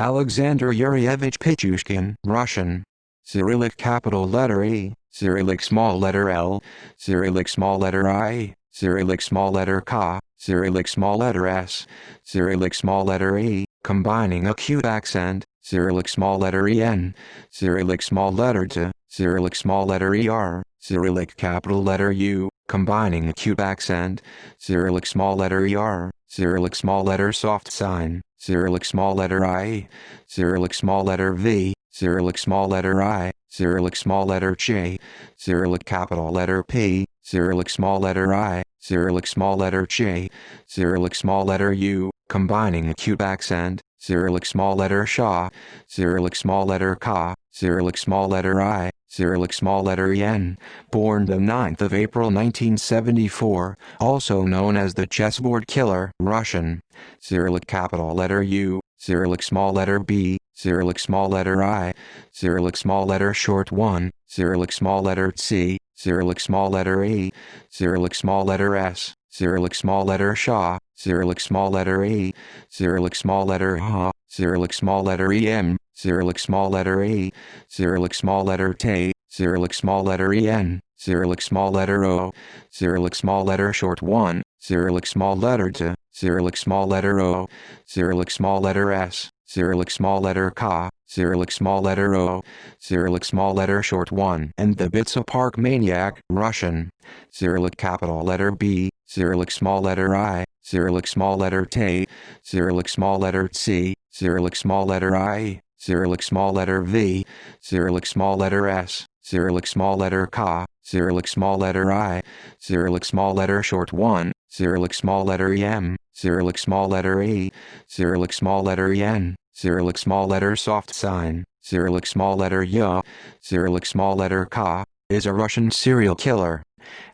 Alexander Yuryevich Pichushkin, Russian. Cyrillic capital letter E, Cyrillic small letter L, Cyrillic small letter I, Cyrillic small letter K, Cyrillic small letter S, Cyrillic small letter E, combining acute accent, Cyrillic small letter EN, Cyrillic small letter T, Cyrillic small letter ER, Cyrillic capital letter U, combining acute accent, Cyrillic small letter ER, Cyrillic small letter soft sign, Cyrillic small letter I, Cyrillic small letter V, Cyrillic small letter I, Cyrillic small letter Ch, Cyrillic capital letter P, Cyrillic small letter I, Cyrillic small letter Ch, Cyrillic small letter U, combining acute accent, Cyrillic small letter Sha, Cyrillic small letter Ka, Cyrillic small letter I, Cyrillic small letter En, born the 9th of April 1974, also known as the chessboard killer, Russian. Cyrillic capital letter U, Cyrillic small letter B, Cyrillic small letter I, Cyrillic small letter short 1, Cyrillic small letter C, Cyrillic small letter E, Cyrillic small letter S, Cyrillic small letter Sha, Cyrillic small letter E, Cyrillic small letter Ha, Cyrillic small letter EM, Cyrillic small letter E, Cyrillic small letter T, Cyrillic small letter EN, Cyrillic small letter O, Cyrillic small letter short 1, Cyrillic small letter T, Cyrillic small letter O, Cyrillic small letter S, Cyrillic small letter Ka, Cyrillic small letter O, Cyrillic small letter short 1, and the Bitsa Park Maniac, Russian. Cyrillic capital letter B, Cyrillic small letter I, Cyrillic small letter T, Cyrillic small letter C, Cyrillic small letter I, Cyrillic small letter V, Cyrillic small letter S, Cyrillic small letter Ka, Cyrillic small letter I, Cyrillic small letter short 1, Cyrillic small letter EM, Cyrillic small letter E, Cyrillic small letter EN, Cyrillic small letter soft sign, Cyrillic small letter Y, Cyrillic small letter K, is a Russian serial killer.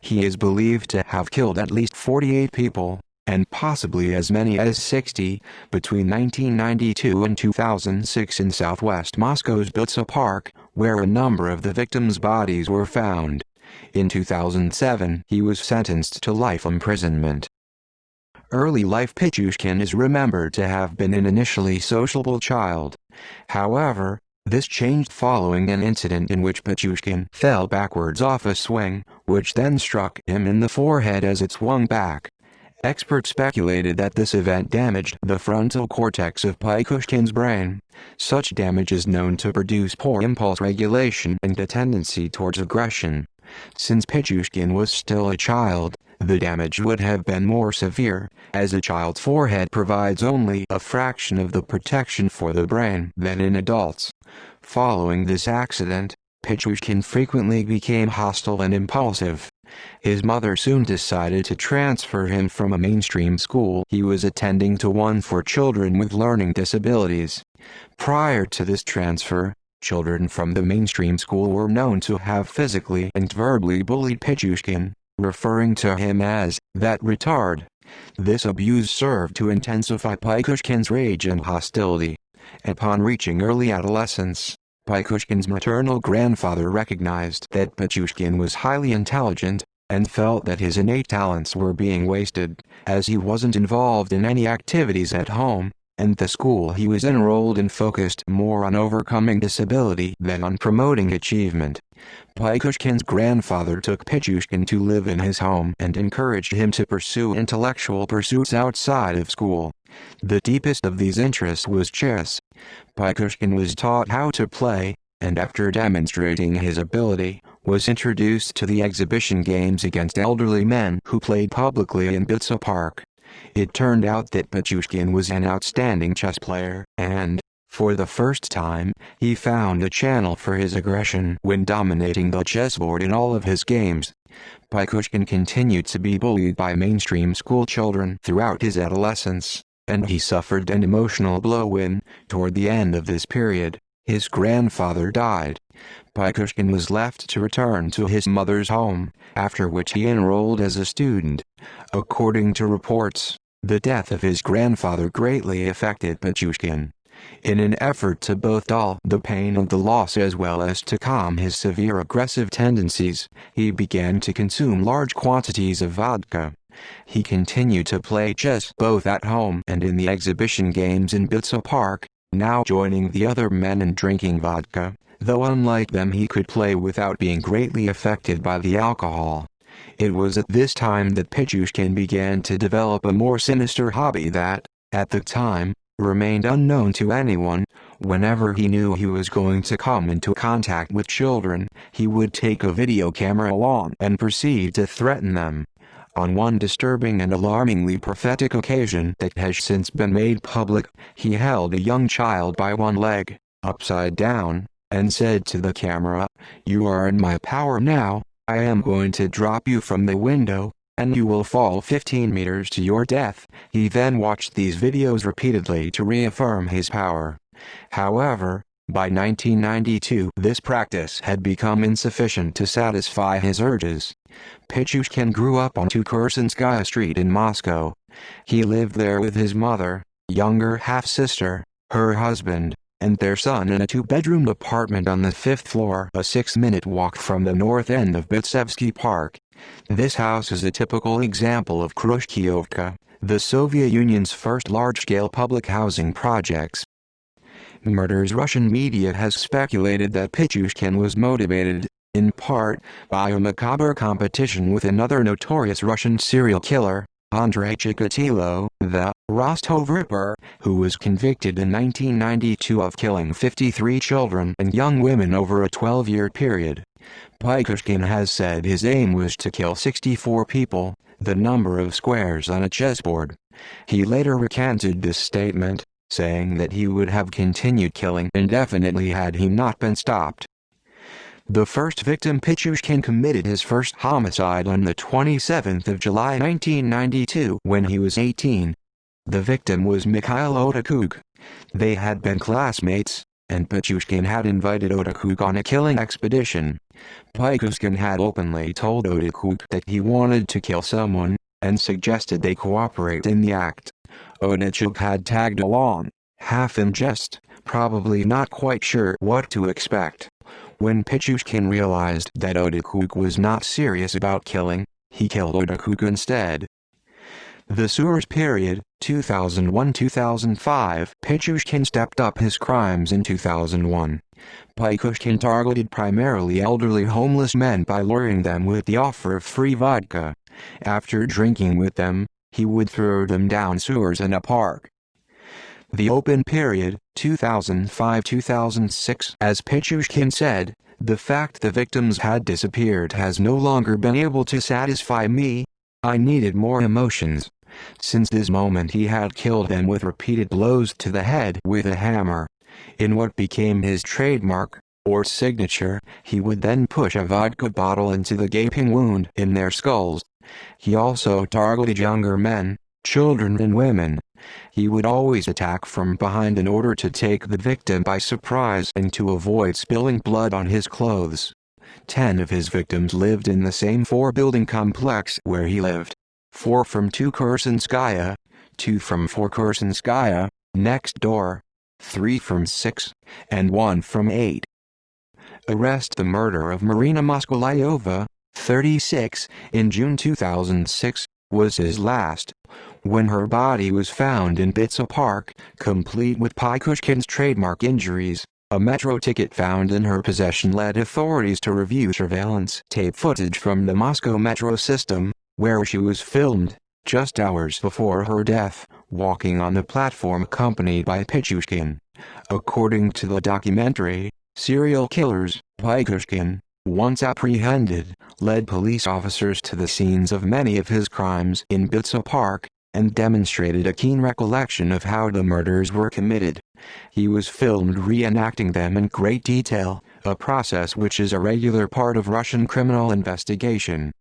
He is believed to have killed at least 48 people, and possibly as many as 60, between 1992 and 2006 in southwest Moscow's Bitsa Park, where a number of the victims' bodies were found. In 2007 he was sentenced to life imprisonment. Early life Pichushkin is remembered to have been an initially sociable child. However, this changed following an incident in which Pichushkin fell backwards off a swing, which then struck him in the forehead as it swung back. Experts speculated that this event damaged the frontal cortex of Pichushkin's brain. Such damage is known to produce poor impulse regulation and a tendency towards aggression. Since Pichushkin was still a child, the damage would have been more severe, as a child's forehead provides only a fraction of the protection for the brain than in adults. Following this accident, Pichushkin frequently became hostile and impulsive. His mother soon decided to transfer him from a mainstream school he was attending to one for children with learning disabilities. Prior to this transfer, children from the mainstream school were known to have physically and verbally bullied Pichushkin, referring to him as that retard. This abuse served to intensify Pichushkin's rage and hostility. Upon reaching early adolescence, Pichushkin's maternal grandfather recognized that Pichushkin was highly intelligent, and felt that his innate talents were being wasted, as he wasn't involved in any activities at home, and the school he was enrolled in focused more on overcoming disability than on promoting achievement. Pichushkin's grandfather took Pichushkin to live in his home and encouraged him to pursue intellectual pursuits outside of school. The deepest of these interests was chess. Pichushkin was taught how to play, and after demonstrating his ability, was introduced to the exhibition games against elderly men who played publicly in Bitsa Park. It turned out that Pichushkin was an outstanding chess player, and, for the first time, he found a channel for his aggression when dominating the chessboard in all of his games. Pichushkin continued to be bullied by mainstream school children throughout his adolescence, and he suffered an emotional blow when, toward the end of this period, his grandfather died. Pichushkin was left to return to his mother's home, after which he enrolled as a student. According to reports, the death of his grandfather greatly affected Pichushkin. In an effort to both dull the pain of the loss as well as to calm his severe aggressive tendencies, he began to consume large quantities of vodka. He continued to play chess both at home and in the exhibition games in Bitsa Park, now joining the other men in drinking vodka, though unlike them he could play without being greatly affected by the alcohol. It was at this time that Pichushkin began to develop a more sinister hobby that, at the time, remained unknown to anyone. Whenever he knew he was going to come into contact with children, he would take a video camera along and proceed to threaten them. On one disturbing and alarmingly prophetic occasion that has since been made public, he held a young child by one leg, upside down, and said to the camera, "You are in my power now. I am going to drop you from the window, and you will fall 15 meters to your death." He then watched these videos repeatedly to reaffirm his power. However, by 1992 this practice had become insufficient to satisfy his urges. Pichushkin grew up on Kursanskaya Street in Moscow. He lived there with his mother, younger half-sister, her husband, and their son in a two-bedroom apartment on the 5th floor, a 6-minute walk from the north end of Bitsevsky Park. This house is a typical example of Khrushchevka, the Soviet Union's first large-scale public housing projects. Murders. Russian media has speculated that Pichushkin was motivated, in part, by a macabre competition with another notorious Russian serial killer, Andrei Chikatilo, the Rostov Ripper, who was convicted in 1992 of killing 53 children and young women over a 12-year period. Pichushkin has said his aim was to kill 64 people, the number of squares on a chessboard. He later recanted this statement, saying that he would have continued killing indefinitely had he not been stopped. The first victim. Pichushkin committed his first homicide on the 27th of July 1992 when he was 18. The victim was Mikhail Otakuk. They had been classmates, and Pichushkin had invited Otakuk on a killing expedition. Pichushkin had openly told Otakuk that he wanted to kill someone, and suggested they cooperate in the act. Otakuk had tagged along, half in jest, probably not quite sure what to expect. When Pichushkin realized that Otakuk was not serious about killing, he killed Otakuk instead. The Sewers period, 2001-2005. Pichushkin stepped up his crimes in 2001. Pichushkin targeted primarily elderly homeless men by luring them with the offer of free vodka. After drinking with them, he would throw them down sewers in a park. The open period, 2005-2006. As Pichushkin said, "The fact the victims had disappeared has no longer been able to satisfy me. I needed more emotions." Since this moment he had killed them with repeated blows to the head with a hammer. In what became his trademark, or signature, he would then push a vodka bottle into the gaping wound in their skulls. He also targeted younger men, children and women. He would always attack from behind in order to take the victim by surprise and to avoid spilling blood on his clothes. 10 of his victims lived in the same 4-building complex where he lived. 4 from Kursanskaya, 2 from 4 Kursanskaya, next door, 3 from 6, and 1 from 8. Arrest. The murder of Marina Moskolayova, 36, in June 2006, was his last. When her body was found in Bitsa Park, complete with Pichushkin's trademark injuries, a metro ticket found in her possession led authorities to review surveillance tape footage from the Moscow metro system, where she was filmed, just hours before her death, walking on the platform accompanied by Pichushkin. According to the documentary, serial killers, Pichushkin, once apprehended, led police officers to the scenes of many of his crimes in Bitsa Park, and demonstrated a keen recollection of how the murders were committed. He was filmed reenacting them in great detail, a process which is a regular part of Russian criminal investigation.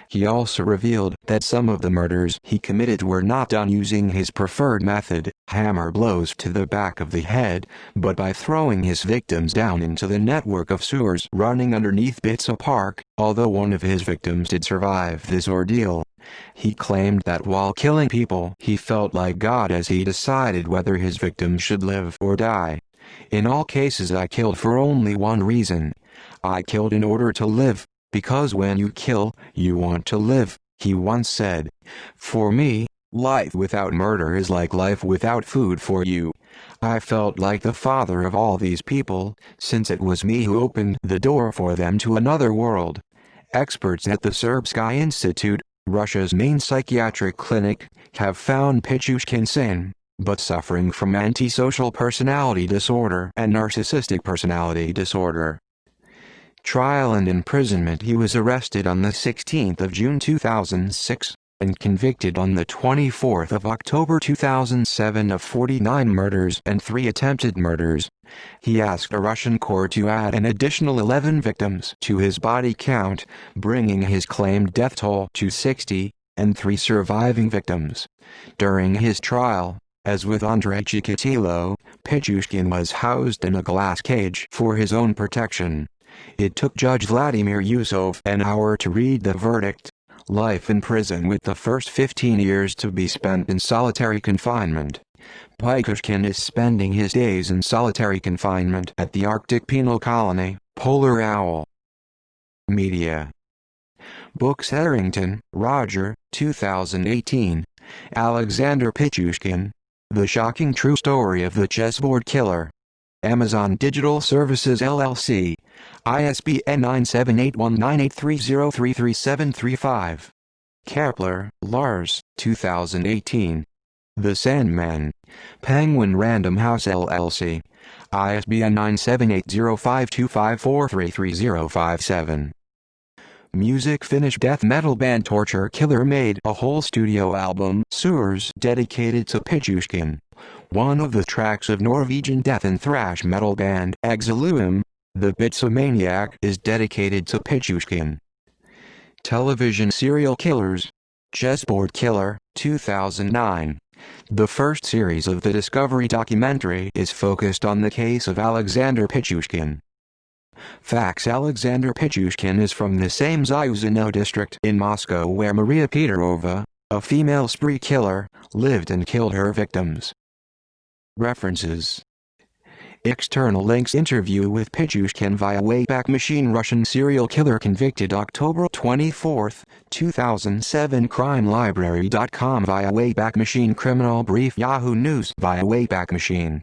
He also revealed that some of the murders he committed were not done using his preferred method, hammer blows to the back of the head, but by throwing his victims down into the network of sewers running underneath Bitsa Park. Although one of his victims did survive this ordeal, he claimed that while killing people he felt like God as he decided whether his victims should live or die. "In all cases I killed for only one reason. I killed in order to live, because when you kill, you want to live," he once said. "For me, Life without murder is like life without food for you. I felt like the father of all these people, since it was me who opened the door for them to another world. Experts at the Serbsky Institute, Russia's main psychiatric clinic, have found Pichushkin sane, but suffering from antisocial personality disorder and narcissistic personality disorder. Trial and imprisonment. He was arrested on the 16th of June 2006, and convicted on the 24th of October 2007 of 49 murders and 3 attempted murders. He asked a Russian court to add an additional 11 victims to his body count, bringing his claimed death toll to 60, and 3 surviving victims. During his trial, as with Andrei Chikatilo, Pichushkin was housed in a glass cage for his own protection. It took Judge Vladimir Yusov an hour to read the verdict: life in prison with the first 15 years to be spent in solitary confinement. Pichushkin is spending his days in solitary confinement at the Arctic Penal Colony, Polar Owl. Media. Books. Harrington, Roger, 2018. Alexander Pichushkin: The Shocking True Story of the Chessboard Killer. Amazon Digital Services LLC. ISBN 9781983033735. Kepler, Lars, 2018. The Sandman. Penguin Random House LLC. ISBN 9780525433057. Music. Finnish death metal band Torture Killer made a whole studio album, Sewers, dedicated to Pichushkin. One of the tracks of Norwegian death and thrash metal band Exilium, The Bitsomaniac, is dedicated to Pichushkin. Television serial killers. Chessboard Killer, 2009. The first series of the Discovery documentary is focused on the case of Alexander Pichushkin. Facts. Alexander Pichushkin is from the same Zayuzino district in Moscow where Maria Peterova, a female spree killer, lived and killed her victims. References. External links. Interview with Pichushkin via Wayback Machine. Russian serial killer convicted October 24, 2007. CrimeLibrary.com via Wayback Machine. Criminal Brief. Yahoo News via Wayback Machine.